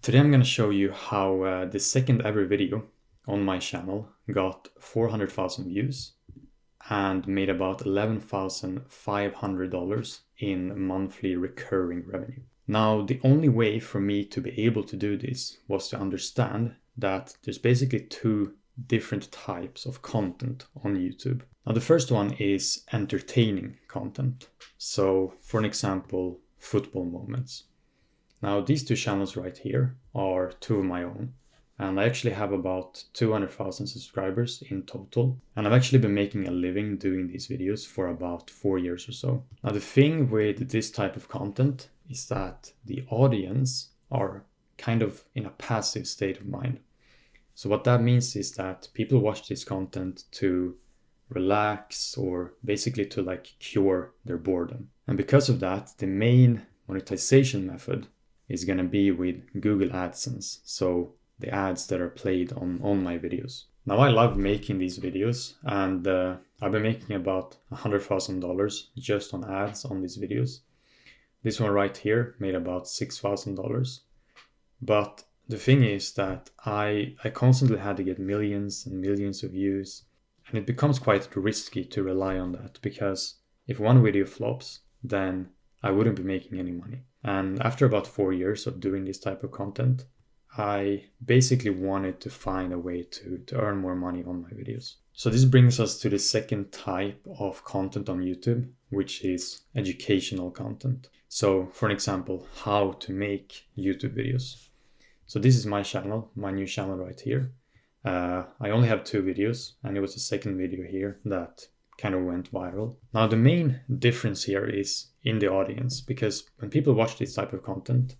Today I'm going to show you how the second ever video on my channel got 400,000 views and made about $11,500 in monthly recurring revenue. Now, the only way for me to be able to do this was to understand that there's basically two different types of content on YouTube. Now, the first one is entertaining content. So, for an example, football moments. Now, these two channels right here are two of my own, and I actually have about 200,000 subscribers in total. And I've actually been making a living doing these videos for about 4 years or so. Now, the thing with this type of content is that the audience are kind of in a passive state of mind. So what that means is that people watch this content to relax or basically to like cure their boredom. And because of that, the main monetization method is going to be with Google AdSense, so the ads that are played on my videos. Now, I love making these videos, and I've been making about $100,000 just on ads on these videos. This one right here made about $6,000. But the thing is that I constantly had to get millions and millions of views, and it becomes quite risky to rely on that, because if one video flops, then I wouldn't be making any money. And after about 4 years of doing this type of content, I basically wanted to find a way to earn more money on my videos. So this brings us to the second type of content on YouTube, which is educational content. So for an example, how to make YouTube videos. So this is my channel, my new channel right here. I only have 2 videos, and it was the second video here that kind of went viral. Now, the main difference here is in the audience, because when people watch this type of content,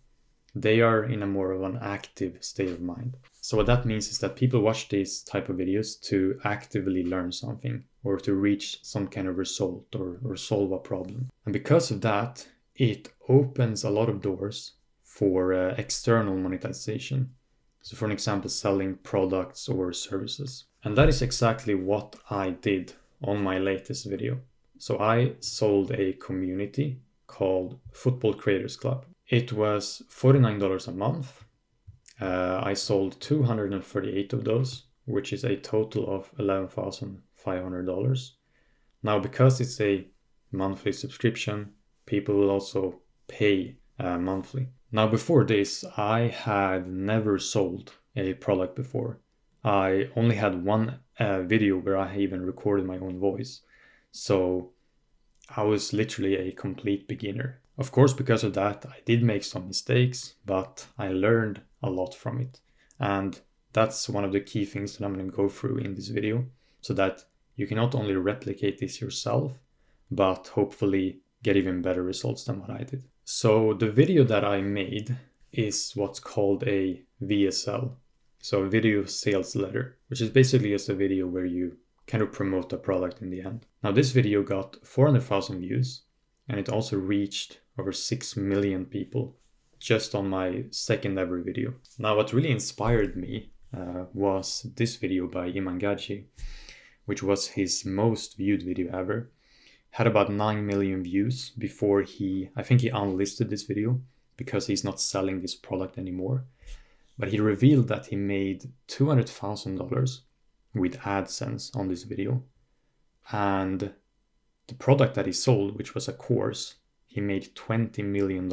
they are in a more of an active state of mind. So what that means is that people watch these type of videos to actively learn something or to reach some kind of result or solve a problem. And because of that, it opens a lot of doors for external monetization. So for an example, selling products or services. And that is exactly what I did on my latest video. So I sold a community called Football Creators Club. It was $49 a month. I sold 238 of those, which is a total of $11,500. Now, because it's a monthly subscription, people will also pay monthly. Now, before this, I had never sold a product before. I only had one video where I even recorded my own voice. So I was literally a complete beginner. Of course, because of that, I did make some mistakes, but I learned a lot from it. And that's one of the key things that I'm going to go through in this video, so that you can not only replicate this yourself, but hopefully get even better results than what I did. So the video that I made is what's called a VSL. So a video sales letter, which is basically just a video where you kind of promote a product in the end. Now, this video got 400,000 views, and it also reached over 6 million people just on my second ever video. Now, what really inspired me was this video by Imangaji, which was his most viewed video ever. Had about 9 million views before I think he unlisted this video because he's not selling this product anymore. But he revealed that he made $200,000 with AdSense on this video. And the product that he sold, which was a course, he made $20 million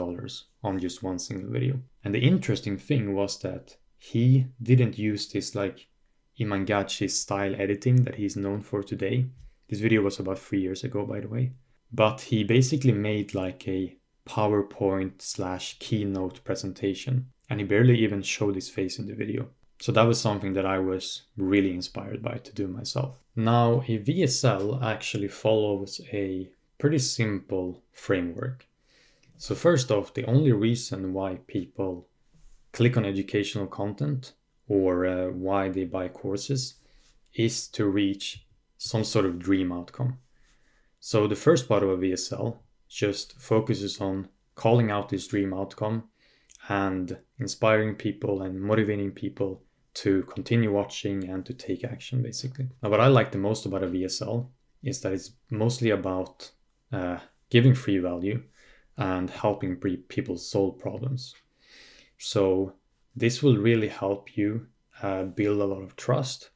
on just one single video. And the interesting thing was that he didn't use this like Imangachi style editing that he's known for today. This video was about 3 years ago, by the way. But he basically made like a PowerPoint/keynote presentation. And he barely even showed his face in the video. So that was something that I was really inspired by to do myself. Now, a VSL actually follows a pretty simple framework. So first off, the only reason why people click on educational content or why they buy courses is to reach some sort of dream outcome. So the first part of a VSL just focuses on calling out this dream outcome and inspiring people and motivating people to continue watching and to take action, basically. Now, what I like the most about a VSL is that it's mostly about giving free value and helping people solve problems. So this will really help you build a lot of trust.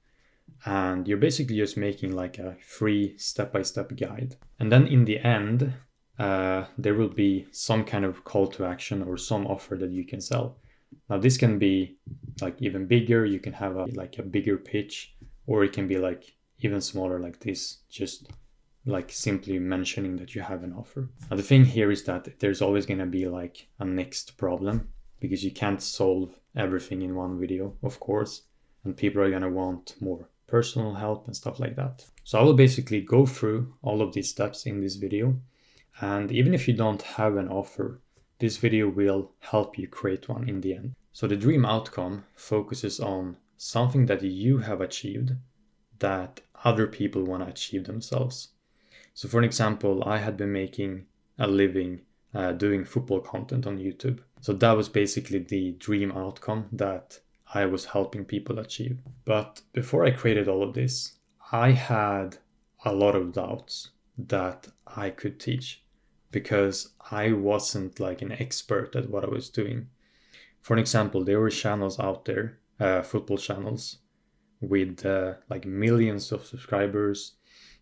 And you're basically just making like a free step-by-step guide. And then in the end, there will be some kind of call to action or some offer that you can sell. Now this can be like even bigger. You can have like a bigger pitch, or it can be like even smaller like this, just like simply mentioning that you have an offer. Now the thing here is that there's always going to be like a next problem, because you can't solve everything in one video, of course, and people are going to want more personal help and stuff like that. So I will basically go through all of these steps in this video. And even if you don't have an offer, this video will help you create one in the end. So the dream outcome focuses on something that you have achieved that other people want to achieve themselves. So for an example, I had been making a living doing football content on YouTube. So that was basically the dream outcome that I was helping people achieve. But before I created all of this, I had a lot of doubts that I could teach, because I wasn't like an expert at what I was doing. For an example, there were channels out there, football channels with like millions of subscribers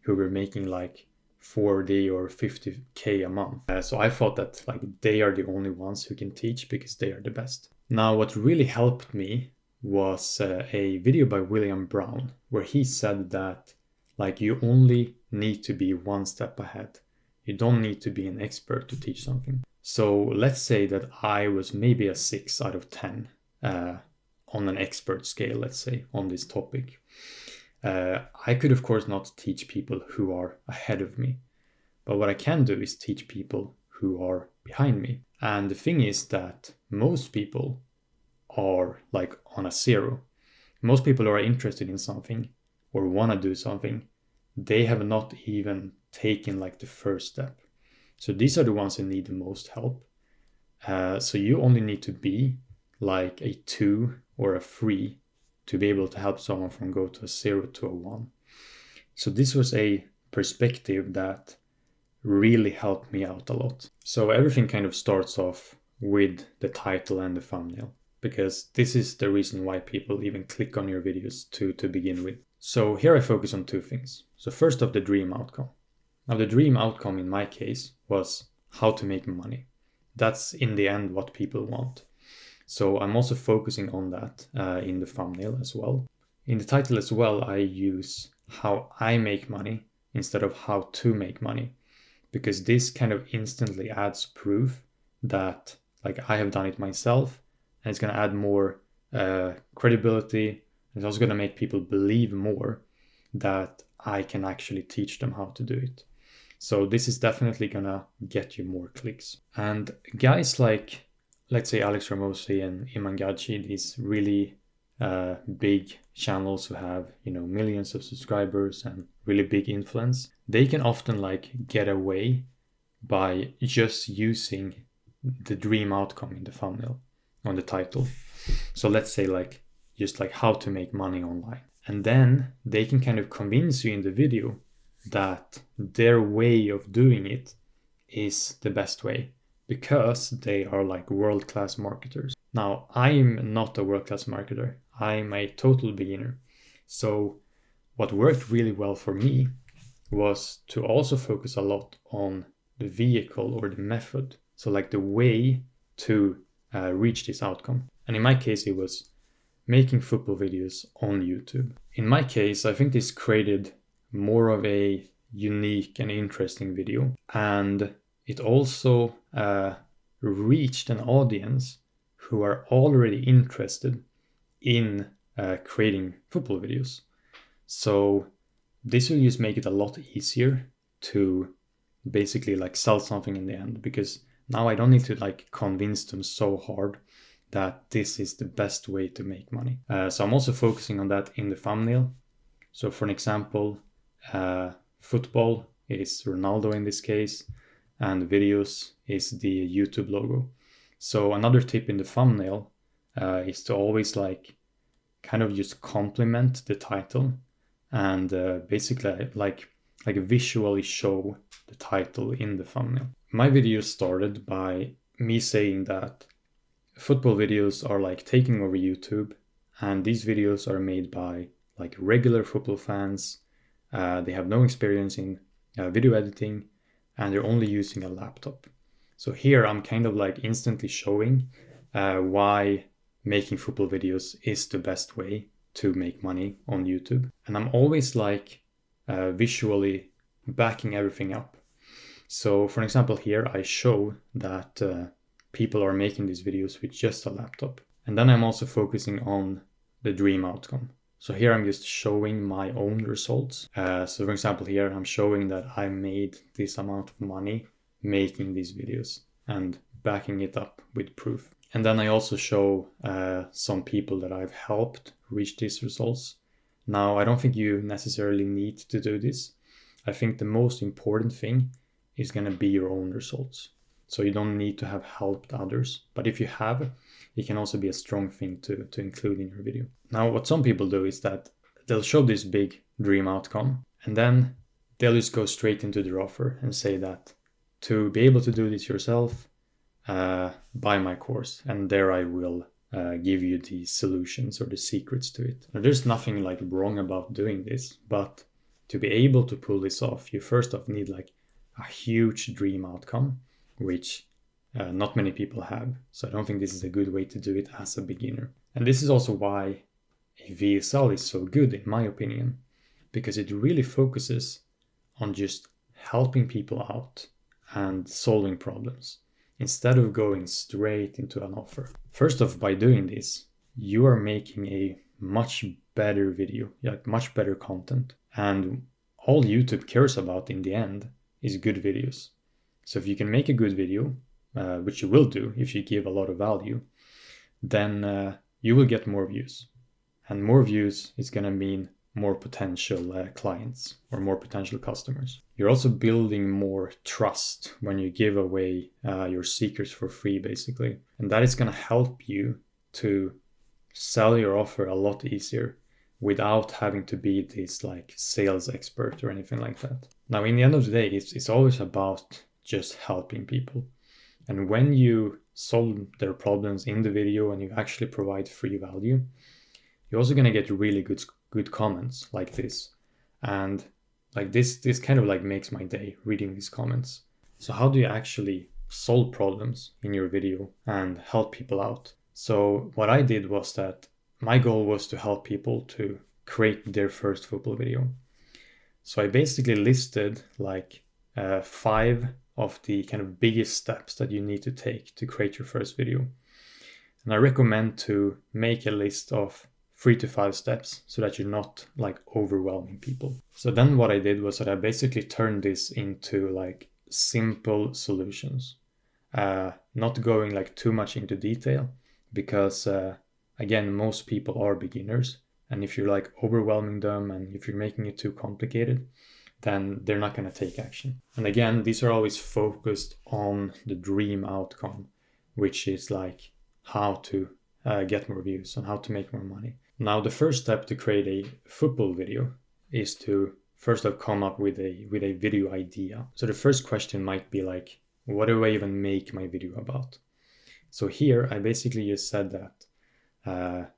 who were making like 40 or 50k a month. So I thought that like they are the only ones who can teach because they are the best. Now, what really helped me was a video by William Brown, where he said that like you only need to be one step ahead. You don't need to be an expert to teach something. So let's say that I was maybe a 6 out of 10 on an expert scale, let's say, on this topic. I could, of course, not teach people who are ahead of me. But what I can do is teach people who are behind me. And the thing is that most people are like on a 0. Most people who are interested in something or want to do something, they have not even taken like the first step. So these are the ones who need the most help. So you only need to be like a 2 or a 3 to be able to help someone from go to a 0 to a 1. So this was a perspective that really helped me out a lot. So everything kind of starts off with the title and the thumbnail, because this is the reason why people even click on your videos to begin with. So here I focus on 2 things. So first off, the dream outcome. Now the dream outcome in my case was how to make money. That's in the end what people want. So I'm also focusing on that in the thumbnail as well. In the title as well, I use how I make money instead of how to make money, because this kind of instantly adds proof that like I have done it myself, and it's going to add more credibility. It's also going to make people believe more that I can actually teach them how to do it. So this is definitely going to get you more clicks. And guys like, let's say, Alex Ramosi and Iman Gadji, these really big channels who have, you know, millions of subscribers and really big influence, they can often like get away by just using the dream outcome in the thumbnail on the title. So let's say like just like how to make money online, and then they can kind of convince you in the video that their way of doing it is the best way because they are like world-class marketers. Now, I'm not a world-class marketer. I'm a total beginner. So what worked really well for me was to also focus a lot on the vehicle or the method. So like the way to reach this outcome. And in my case, it was making football videos on YouTube. In my case, I think this created more of a unique and interesting video. And it also reached an audience who are already interested in creating football videos. So this will just make it a lot easier to basically like sell something in the end, because now I don't need to like convince them so hard that this is the best way to make money. So I'm also focusing on that in the thumbnail. So for an example, football is Ronaldo in this case, and videos is the YouTube logo. So another tip in the thumbnail is to always like kind of just complement the title and basically like visually show the title in the thumbnail. My video started by me saying that football videos are like taking over YouTube, and these videos are made by like regular football fans. They have no experience in video editing, and they're only using a laptop. So here I'm kind of like instantly showing why making football videos is the best way to make money on YouTube. And I'm always like visually backing everything up. So for example, here I show that people are making these videos with just a laptop. And then I'm also focusing on the dream outcome. So here I'm just showing my own results. So for example, here I'm showing that I made this amount of money making these videos and backing it up with proof. And then I also show some people that I've helped reach these results. Now, I don't think you necessarily need to do this. I think the most important thing is going to be your own results. So you don't need to have helped others. But if you have, it can also be a strong thing to include in your video. Now, what some people do is that they'll show this big dream outcome, and then they'll just go straight into their offer and say that to be able to do this yourself, buy my course, and there I will give you the solutions or the secrets to it. Now, there's nothing like wrong about doing this, but to be able to pull this off, you first off need like a huge dream outcome, which not many people have. So I don't think this is a good way to do it as a beginner. And this is also why a VSL is so good, in my opinion, because it really focuses on just helping people out and solving problems instead of going straight into an offer. First off, by doing this, you are making a much better video, like much better content. And all YouTube cares about in the end is good videos. So if you can make a good video, which you will do if you give a lot of value, then you will get more views. And more views is going to mean more potential clients or more potential customers. You're also building more trust when you give away your secrets for free, basically. And that is going to help you to sell your offer a lot easier without having to be this like sales expert or anything like that. Now, in the end of the day, it's always about just helping people. And when you solve their problems in the video and you actually provide free value, you're also going to get really good comments like this. And like this kind of like makes my day reading these comments. So how do you actually solve problems in your video and help people out? So what I did was that my goal was to help people to create their first football video. So I basically listed like 5 of the kind of biggest steps that you need to take to create your first video. And I recommend to make a list of 3 to 5 steps so that you're not like overwhelming people. So then what I did was that I basically turned this into like simple solutions, not going like too much into detail because again, most people are beginners. And if you're like overwhelming them and if you're making it too complicated, then they're not going to take action. And again, these are always focused on the dream outcome, which is like how to get more views and how to make more money. Now, the first step to create a football video is to first of come up with a video idea. So the first question might be like, what do I even make my video about? So here I basically just said that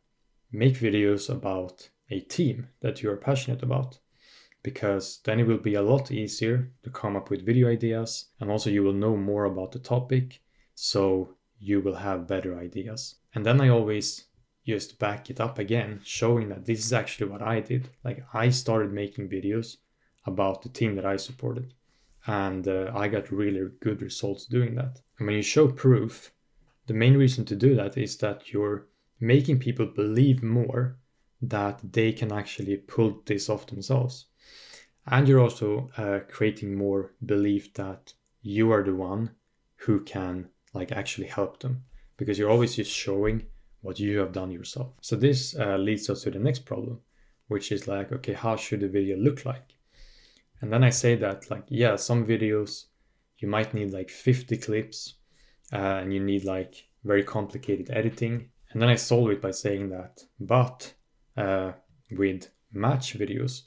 make videos about a team that you are passionate about, because then it will be a lot easier to come up with video ideas, and also you will know more about the topic, so you will have better ideas. And then I always just back it up again, showing that this is actually what I did. Like I started making videos about the team that I supported, and I got really good results doing that. And when you show proof, the main reason to do that is that you're making people believe more that they can actually pull this off themselves. And you're also creating more belief that you are the one who can like actually help them, because you're always just showing what you have done yourself. So this leads us to the next problem, which is like, okay, how should the video look like? And then I say that like, yeah, some videos you might need like 50 clips and you need like very complicated editing. And then I solve it by saying that, but with match videos,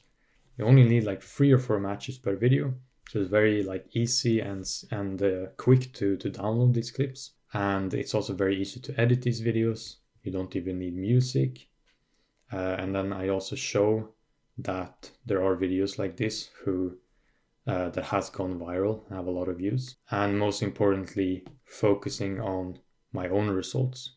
you only need like 3 or 4 matches per video. So it's very like easy and quick to download these clips. And it's also very easy to edit these videos. You don't even need music. And then I also show that there are videos like this that has gone viral, have a lot of views. And most importantly, focusing on my own results.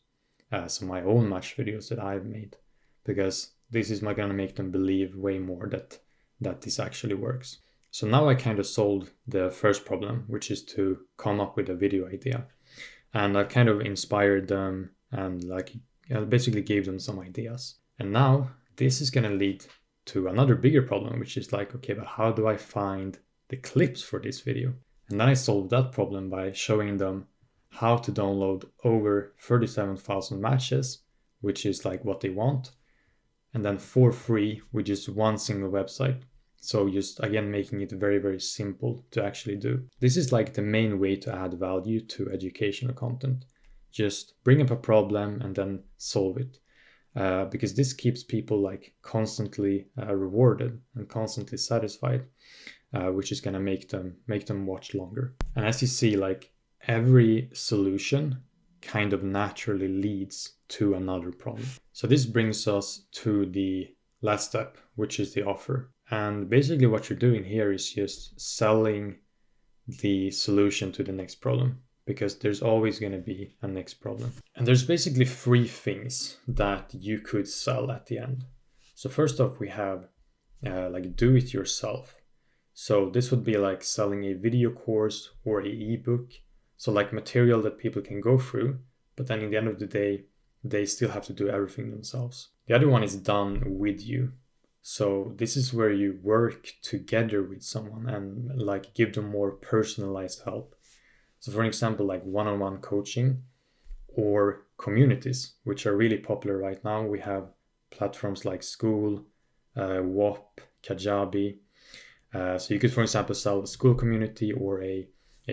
So my own match videos that I've made, because this is going to make them believe way more that this actually works. So now I kind of solved the first problem, which is to come up with a video idea. And I kind of inspired them and basically gave them some ideas. And now this is going to lead to another bigger problem, which is like, okay, but how do I find the clips for this video? And then I solved that problem by showing them how to download over 37,000 matches, which is like what they want. And then for free with just one single website. So just again, making it very, very simple to actually do. This is like the main way to add value to educational content. Just bring up a problem and then solve it. Because this keeps people like constantly rewarded and constantly satisfied, which is going to make them watch longer. And as you see, like every solution kind of naturally leads to another problem. So this brings us to the last step, which is the offer. And basically what you're doing here is just selling the solution to the next problem, because there's always going to be a next problem. And there's basically 3 things that you could sell at the end. So first off, we have like do it yourself. So this would be like selling a video course or an ebook. So like material that people can go through, but then in the end of the day, they still have to do everything themselves. The other one is done with you. So this is where you work together with someone and like give them more personalized help. So for example, like one-on-one coaching or communities, which are really popular right now. We have platforms like School, WOP, Kajabi. So you could, for example, sell a school community or a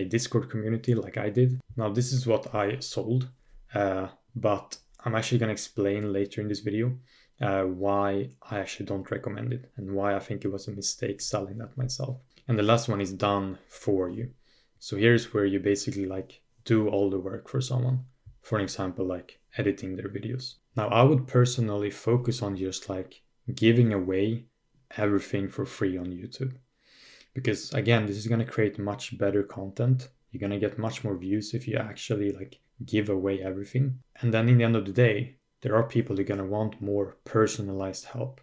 Discord community like I did. Now this is what I sold, but I'm actually going to explain later in this video why I actually don't recommend it and why I think it was a mistake selling that myself. And the last one is done for you. So here's where you basically like do all the work for someone. For example, like editing their videos. Now I would personally focus on just like giving away everything for free on YouTube. Because again, this is going to create much better content. You're going to get much more views if you actually like give away everything. And then in the end of the day, there are people who are going to want more personalized help.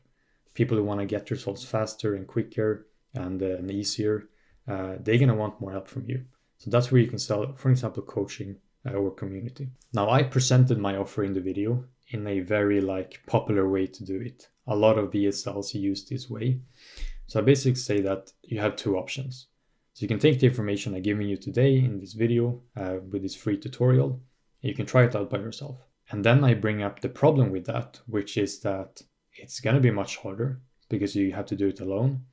People who want to get results faster and quicker and easier. They're going to want more help from you. So that's where you can sell, for example, coaching or community. Now I presented my offer in the video in a very like popular way to do it. A lot of VSLs use this way. So I basically say that you have 2 options. So you can take the information I'm giving you today in this video with this free tutorial. And you can try it out by yourself. And then I bring up the problem with that, which is that it's going to be much harder because you have to do it alone.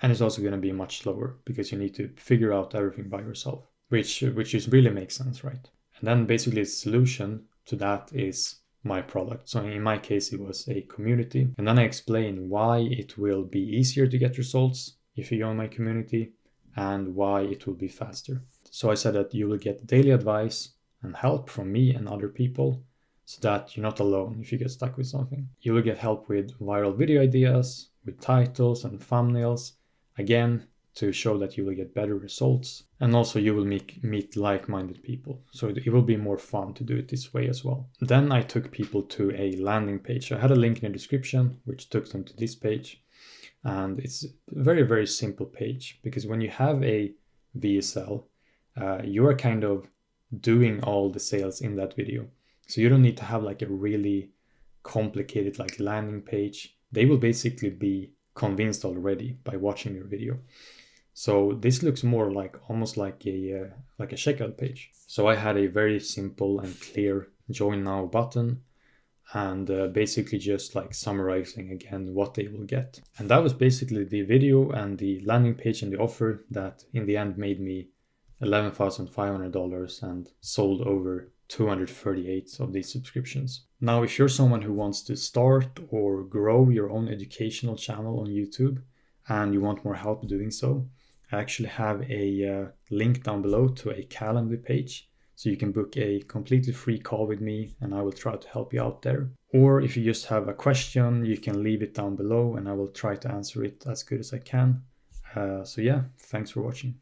And it's also going to be much slower because you need to figure out everything by yourself, which just really makes sense, right? And then basically the solution to that is my product. So in my case, it was a community. And then I explain why it will be easier to get results if you join my community and why it will be faster. So I said that you will get daily advice and help from me and other people so that you're not alone if you get stuck with something. You will get help with viral video ideas, with titles and thumbnails, again, to show that you will get better results. And also you will meet like-minded people. So it will be more fun to do it this way as well. Then I took people to a landing page. I had a link in the description, which took them to this page. And it's a very, very simple page because when you have a VSL, you are kind of doing all the sales in that video. So you don't need to have like a really complicated like landing page. They will basically be convinced already by watching your video. So this looks more like almost like a checkout page. So I had a very simple and clear join now button and basically just like summarizing again what they will get. And that was basically the video and the landing page and the offer that in the end made me $11,500 and sold over 238 of these subscriptions. Now, if you're someone who wants to start or grow your own educational channel on YouTube and you want more help doing so, I actually have a link down below to a Calendly page. So you can book a completely free call with me and I will try to help you out there. Or if you just have a question, you can leave it down below and I will try to answer it as good as I can. So yeah, thanks for watching.